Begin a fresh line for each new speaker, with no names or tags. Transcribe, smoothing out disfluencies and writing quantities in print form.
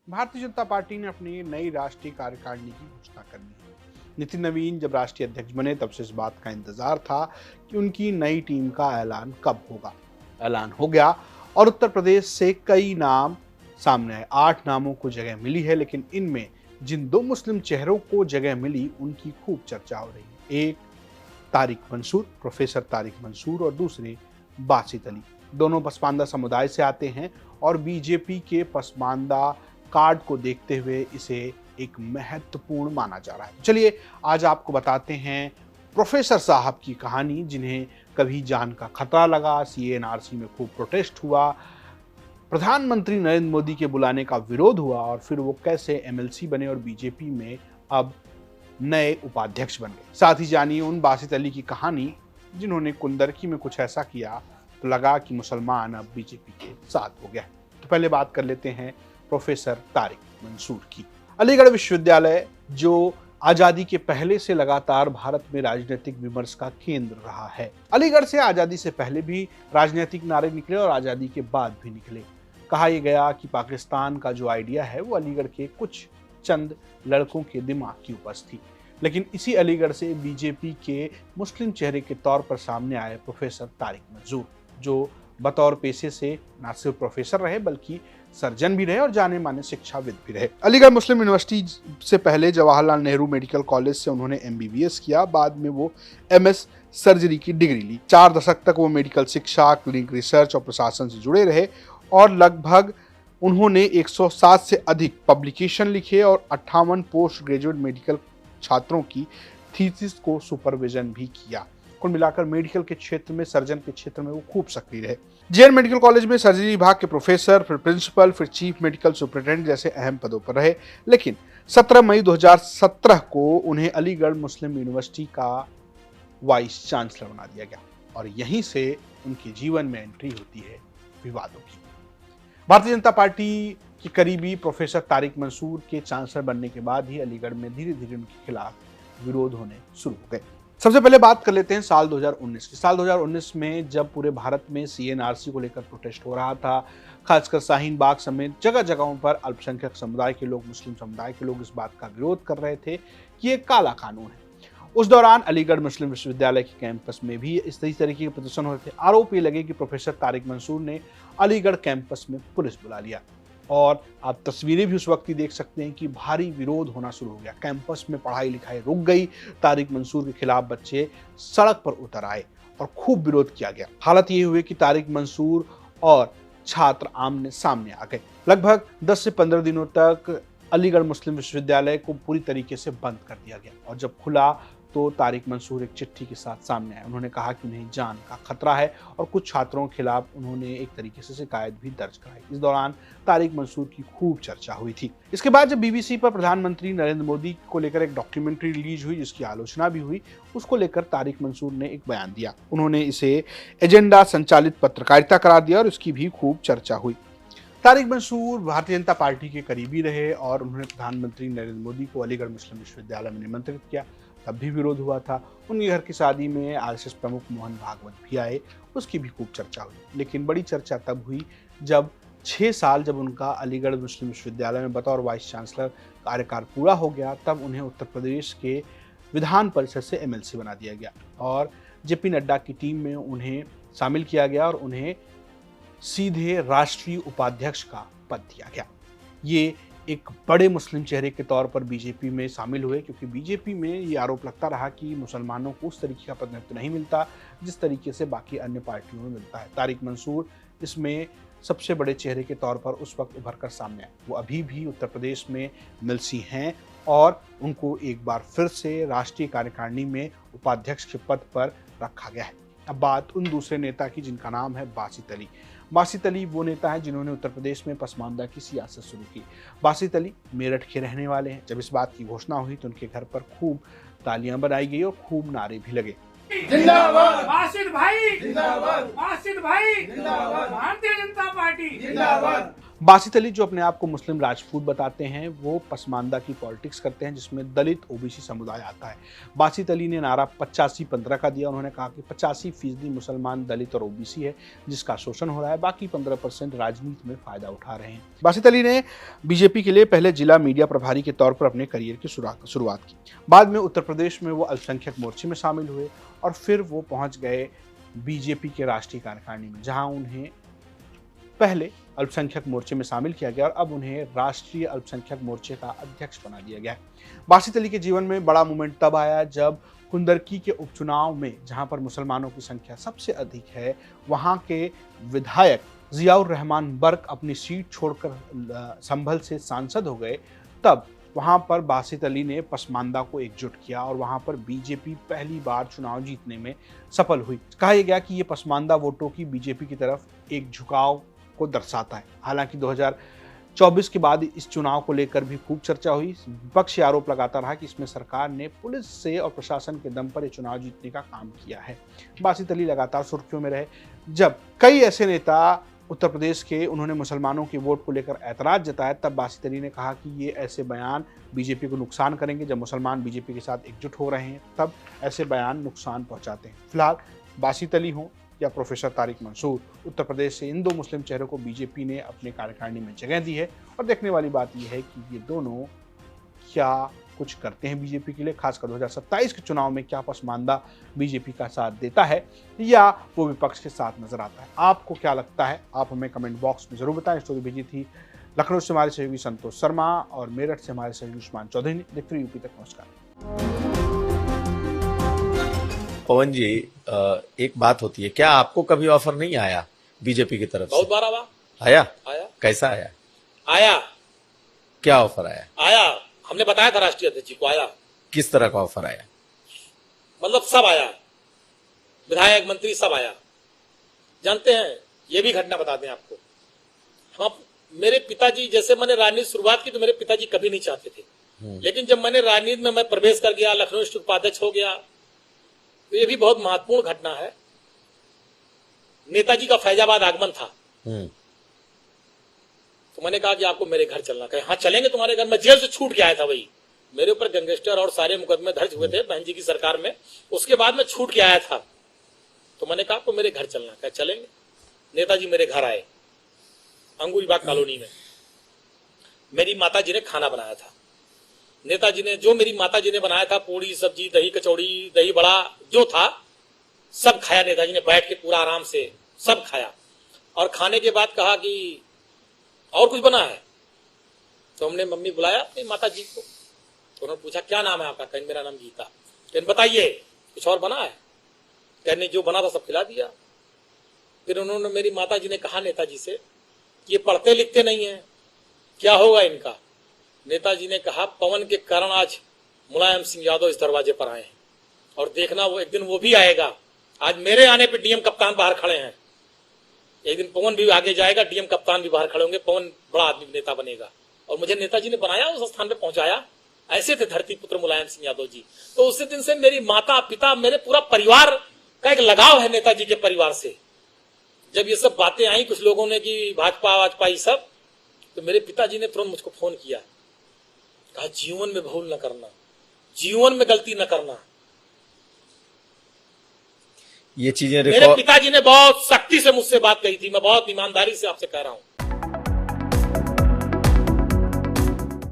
Bharatiya Janata party ने अपनी नई राष्ट्रीय कार्यकारिणी की घोषणा कर दी है। नितिन नवीन जब राष्ट्रीय अध्यक्ष बने तब से इस बात का इंतजार था कि उनकी नई टीम का ऐलान कब होगा। ऐलान हो गया और उत्तर प्रदेश से कई नाम सामने आए। 8 नामों को जगह मिली है, लेकिन इनमें जिन 2 मुस्लिम चेहरों को जगह मिली उनकी खूब चर्चा हो रही है। एक तारिक मंसूर, प्रोफेसर तारिक मंसूर, और दूसरे बासित अली। दोनों पसमानदा समुदाय से आते हैं और बीजेपी के पसमानदा कार्ड को देखते हुए इसे एक महत्वपूर्ण माना जा रहा है। चलिए आज आपको बताते हैं प्रोफेसर साहब की कहानी, जिन्हें कभी जान का खतरा लगा, सीएनआरसी में खूब प्रोटेस्ट हुआ, प्रधानमंत्री नरेंद्र मोदी के बुलाने का विरोध हुआ और फिर वो कैसे एमएलसी बने और बीजेपी में अब नए उपाध्यक्ष बन गए। साथ ही जानिए उन बासित अली की कहानी जिन्होंने कुंदरकी में कुछ ऐसा किया तो लगा कि मुसलमान अब बीजेपी के साथ हो गया। तो पहले बात कर लेते हैं प्रोफेसर तारिक मंसूर की। अलीगढ़ विश्वविद्यालय जो आजादी के पहले से लगातार भारत में राजनीतिक विमर्श का केंद्र रहा है। अलीगढ़ से आजादी से पहले भी राजनीतिक नारे निकले और आजादी के बाद भी निकले। कहा यह गया कि पाकिस्तान का जो आइडिया है वो अलीगढ़ के कुछ चंद लड़कों के दिमाग की उपज थी, लेकिन इसी अलीगढ़ से बीजेपी के मुस्लिम चेहरे के तौर पर सामने आए प्रोफेसर तारिक मंसूर, जो बतौर पेशे से न सिर्फ प्रोफेसर रहे बल्कि सर्जन भी रहे और जाने माने शिक्षाविद भी रहे। अलीगढ़ मुस्लिम यूनिवर्सिटी से पहले जवाहरलाल नेहरू मेडिकल कॉलेज से उन्होंने एमबीबीएस किया। बाद में वो एमएस सर्जरी की डिग्री ली। 4 दशक तक वो मेडिकल शिक्षा, क्लिनिक रिसर्च और प्रशासन से जुड़े रहे और लगभग उन्होंने 107 से अधिक पब्लिकेशन लिखे और 58 पोस्ट ग्रेजुएट मेडिकल छात्रों की थीसिस को सुपरविजन भी किया। कुल मिलाकर मेडिकल के क्षेत्र में, सर्जन के क्षेत्र में वो खूब सक्रिय रहे। जेएन मेडिकल कॉलेज में सर्जरी विभाग के प्रोफेसर, फिर प्रिंसिपल, फिर चीफ मेडिकल सुपरिटेंडेंट जैसे अहम पदों पर रहे। लेकिन 17 मई 2017 को उन्हें अलीगढ़ मुस्लिम यूनिवर्सिटी का वाइस चांसलर बना दिया गया और यहीं से उनके जीवन में एंट्री होती है विवादों की। भारतीय जनता पार्टी के करीबी प्रोफेसर तारिक मंसूर के चांसलर बनने के बाद ही अलीगढ़ में धीरे धीरे उनके खिलाफ विरोध होने शुरू हो गए। सबसे पहले बात कर लेते हैं साल 2019 की। साल 2019 में जब पूरे भारत में सीएनआरसी को लेकर प्रोटेस्ट हो रहा था, खासकर शाहीन बाग समेत जगह जगहों पर अल्पसंख्यक समुदाय के लोग, मुस्लिम समुदाय के लोग इस बात का विरोध कर रहे थे कि ये काला कानून है। उस दौरान अलीगढ़ मुस्लिम विश्वविद्यालय के कैंपस में भी इस तरीके के प्रदर्शन हो रहे थे। आरोप ये लगे कि प्रोफेसर तारिक मंसूर ने अलीगढ़ कैंपस में पुलिस बुला लिया और आप तस्वीरें भी उस वक्त ही देख सकते हैं कि भारी विरोध होना शुरू हो गया। कैंपस में पढ़ाई लिखाई रुक गई। तारिक मंसूर के खिलाफ बच्चे सड़क पर उतर आए और खूब विरोध किया गया। हालत ये हुई कि तारिक मंसूर और छात्र आमने सामने आ गए। लगभग 10 से 15 दिनों तक अलीगढ़ मुस्लिम विश्वविद्यालय को पूरी तरीके से बंद कर दिया गया और जब खुला तो तारिक मंसूर एक चिट्ठी के साथ सामने आए। उन्होंने कहा कि उन्हें जान का खतरा है और कुछ छात्रों के खिलाफ उन्होंने एक तरीके से शिकायत भी दर्ज कराई। इस दौरान तारिक मंसूर की खूब चर्चा हुई थी। इसके बाद जब बीबीसी पर प्रधानमंत्री नरेंद्र मोदी को लेकर एक डॉक्यूमेंट्री रिलीज हुई जिसकी आलोचना भी हुई, उसको लेकर तारिक मंसूर ने एक बयान दिया। उन्होंने इसे एजेंडा संचालित पत्रकारिता करार दिया और इसकी भी खूब चर्चा हुई। तारिक मंसूर भारतीय जनता पार्टी के करीबी रहे और उन्होंने प्रधानमंत्री नरेंद्र मोदी को अलीगढ़ मुस्लिम विश्वविद्यालय में निमंत्रित किया। तब भी विरोध हुआ था। उनके घर की शादी में आरएसएस प्रमुख मोहन भागवत भी आए, उसकी भी खूब चर्चा हुई। लेकिन बड़ी चर्चा तब हुई जब 6 साल जब उनका अलीगढ़ मुस्लिम विश्वविद्यालय में बतौर वाइस चांसलर कार्यकाल पूरा हो गया, तब उन्हें उत्तर प्रदेश के विधान परिषद से एमएलसी बना दिया गया और जेपी नड्डा की टीम में उन्हें शामिल किया गया और उन्हें सीधे राष्ट्रीय उपाध्यक्ष का पद दिया गया। ये एक बड़े मुस्लिम चेहरे के तौर पर बीजेपी में शामिल हुए, क्योंकि बीजेपी में ये आरोप लगता रहा कि मुसलमानों को उस तरीके का प्रतिनिधित्व नहीं मिलता जिस तरीके से बाकी अन्य पार्टियों में मिलता है। तारिक मंसूर इसमें सबसे बड़े चेहरे के तौर पर उस वक्त उभर कर सामने आए। वो अभी भी उत्तर प्रदेश में एमएलसी हैं और उनको एक बार फिर से राष्ट्रीय कार्यकारिणी में उपाध्यक्ष के पद पर रखा गया है। अब बात उन दूसरे नेता की जिनका नाम है बासित अली। बासित अली वो नेता है जिन्होंने उत्तर प्रदेश में पसमानदा की सियासत शुरू की। बासित अली मेरठ के रहने वाले हैं। जब इस बात की घोषणा हुई तो उनके घर पर खूब तालियां बनाई गई और खूब नारे भी लगे।
जिंदाबाद बासित भाई, जिंदाबाद बासित भाई, जिंदाबाद भारतीय जनता पार्टी, जिंदाबाद।
बासित अली, जो अपने आप को मुस्लिम राजपूत बताते हैं, वो पसमानदा की पॉलिटिक्स करते हैं जिसमें दलित ओबीसी समुदाय आता है। बासित अली ने नारा 85-15 का दिया। उन्होंने कहा कि 85% मुसलमान, दलित और ओबीसी है जिसका शोषण हो रहा है, बाकी 15% राजनीति में फायदा उठा रहे हैं। बासित अली ने बीजेपी के लिए पहले जिला मीडिया प्रभारी के तौर पर अपने करियर की शुरुआत की। बाद में उत्तर प्रदेश में वो अल्पसंख्यक मोर्चे में शामिल हुए और फिर वो पहुंच गए बीजेपी के राष्ट्रीय कार्यकारिणी में, जहां उन्हें पहले अल्पसंख्यक मोर्चे में शामिल किया गया और अब उन्हें राष्ट्रीय अल्पसंख्यक मोर्चे का अध्यक्ष बना दिया गया है। बासित अली के जीवन में बड़ा मोमेंट तब आया जब कुंदरकी के उपचुनाव में, जहां पर मुसलमानों की संख्या सबसे अधिक है, वहां के विधायक जियाउर रहमान बर्क अपनी सीट छोड़कर संभल से सांसद हो गए। तब वहां पर बासित अली ने पसमानदा को एकजुट किया और वहां पर बीजेपी पहली बार चुनाव जीतने में सफल हुई। कहा गया कि ये पसमानदा वोटों की बीजेपी की तरफ एक झुकाव को दर्शाता है। हालांकि 2024 के बाद इस चुनाव को लेकर भी खूब चर्चा हुई। विपक्ष ये आरोप लगाता रहा कि इसमें सरकार ने पुलिस से और प्रशासन के दम पर ये चुनाव जीतने का काम किया है। बासित अली लगातार सुर्खियों में रहे। जब कई ऐसे नेता उत्तर प्रदेश के, उन्होंने मुसलमानों के वोट को लेकर ऐतराज जताया, तब बासित अली ने कहा कि ये ऐसे बयान बीजेपी को नुकसान करेंगे। जब मुसलमान बीजेपी के साथ एकजुट हो रहे हैं तब ऐसे बयान नुकसान पहुंचाते हैं। फिलहाल बासित अली हों या प्रोफेसर तारिक मंसूर, उत्तर प्रदेश से इन दो मुस्लिम चेहरों को बीजेपी ने अपने कार्यकारिणी में जगह दी है और देखने वाली बात यह है कि ये दोनों क्या कुछ करते हैं बीजेपी के लिए, खासकर 2027 के चुनाव में क्या पसमानदा बीजेपी का साथ देता है या वो विपक्ष के साथ नजर आता है। आपको क्या लगता है, आप हमें कमेंट बॉक्स में जरूर बताएं। स्टोरी भेजी थी लखनऊ से हमारे सहयोगी संतोष शर्मा और मेरठ से हमारे सहयोगी उस्मान चौधरी ने। देखते रहिए यूपी तक। नमस्कार।
पवन जी, एक बात होती है, क्या आपको कभी ऑफर नहीं आया बीजेपी की तरफ से?
बहुत बार
आया।
आया।
कैसा आया?
आया।
क्या ऑफर आया?
आया, हमने बताया था राष्ट्रीय अध्यक्ष जी को। आया।
किस तरह का ऑफर आया?
मतलब सब आया, विधायक, मंत्री सब आया। जानते हैं, ये भी घटना बताते हैं आपको। हम, मेरे पिताजी, जैसे मैंने राजनीति शुरुआत की तो मेरे पिताजी कभी नहीं चाहते थे, लेकिन जब मैंने राजनीति में मैं प्रवेश कर गया, लखनऊ स्थित उपाध्यक्ष हो गया, तो ये भी बहुत महत्वपूर्ण घटना है। नेताजी का फैजाबाद आगमन था, तो मैंने कहा कि आपको मेरे घर चलना। कहे हाँ चलेंगे तुम्हारे घर। मैं जेल से छूट के आया था, वही मेरे ऊपर गैंगस्टर और सारे मुकदमे दर्ज हुए थे बहन जी की सरकार में। उसके बाद मैं छूट के आया था, तो मैंने कहा आपको मेरे घर चलना। कहे चलेंगे। नेताजी मेरे घर आए, अंगूरीबाग कॉलोनी में। मेरी माता जी ने खाना बनाया था। नेताजी ने, जो मेरी माता जी ने बनाया था, पूड़ी सब्जी, दही कचौड़ी, दही बड़ा जो था, सब खाया। नेताजी ने बैठ के पूरा आराम से सब खाया और खाने के बाद कहा कि और कुछ बना है। तो हमने मम्मी बुलाया अपनी माता जी को, तो उन्होंने पूछा क्या नाम है आपका? कहने मेरा नाम गीता। कहने बताइए कुछ और बना है? कहने जो बना था सब खिला दिया। फिर उन्होंने, मेरी माता जी ने कहा नेताजी से, ये पढ़ते लिखते नहीं है, क्या होगा इनका? नेताजी ने कहा पवन के कारण आज मुलायम सिंह यादव इस दरवाजे पर आए हैं और देखना वो एक दिन वो भी आएगा। आज मेरे आने पे डीएम कप्तान बाहर खड़े हैं, एक दिन पवन भी आगे जाएगा, डीएम कप्तान भी बाहर खड़े होंगे, पवन बड़ा आदमी नेता बनेगा। और मुझे नेताजी ने बनाया, उस स्थान पे पहुंचाया। ऐसे थे धरती पुत्र मुलायम सिंह यादव जी। तो उसी दिन से मेरी माता पिता, मेरे पूरा परिवार का एक लगाव है नेताजी के परिवार से। जब ये सब बातें आई कुछ लोगों ने कि भाजपा वाजपा ये सब, तो मेरे पिताजी ने तुरंत मुझको फोन किया, कहा जीवन में भूल न करना, जीवन में गलती न करना।
ये चीजें
मेरे पिताजी ने बहुत सख्ती से मुझसे बात कही थी। मैं बहुत ईमानदारी से आपसे कह रहा हूं।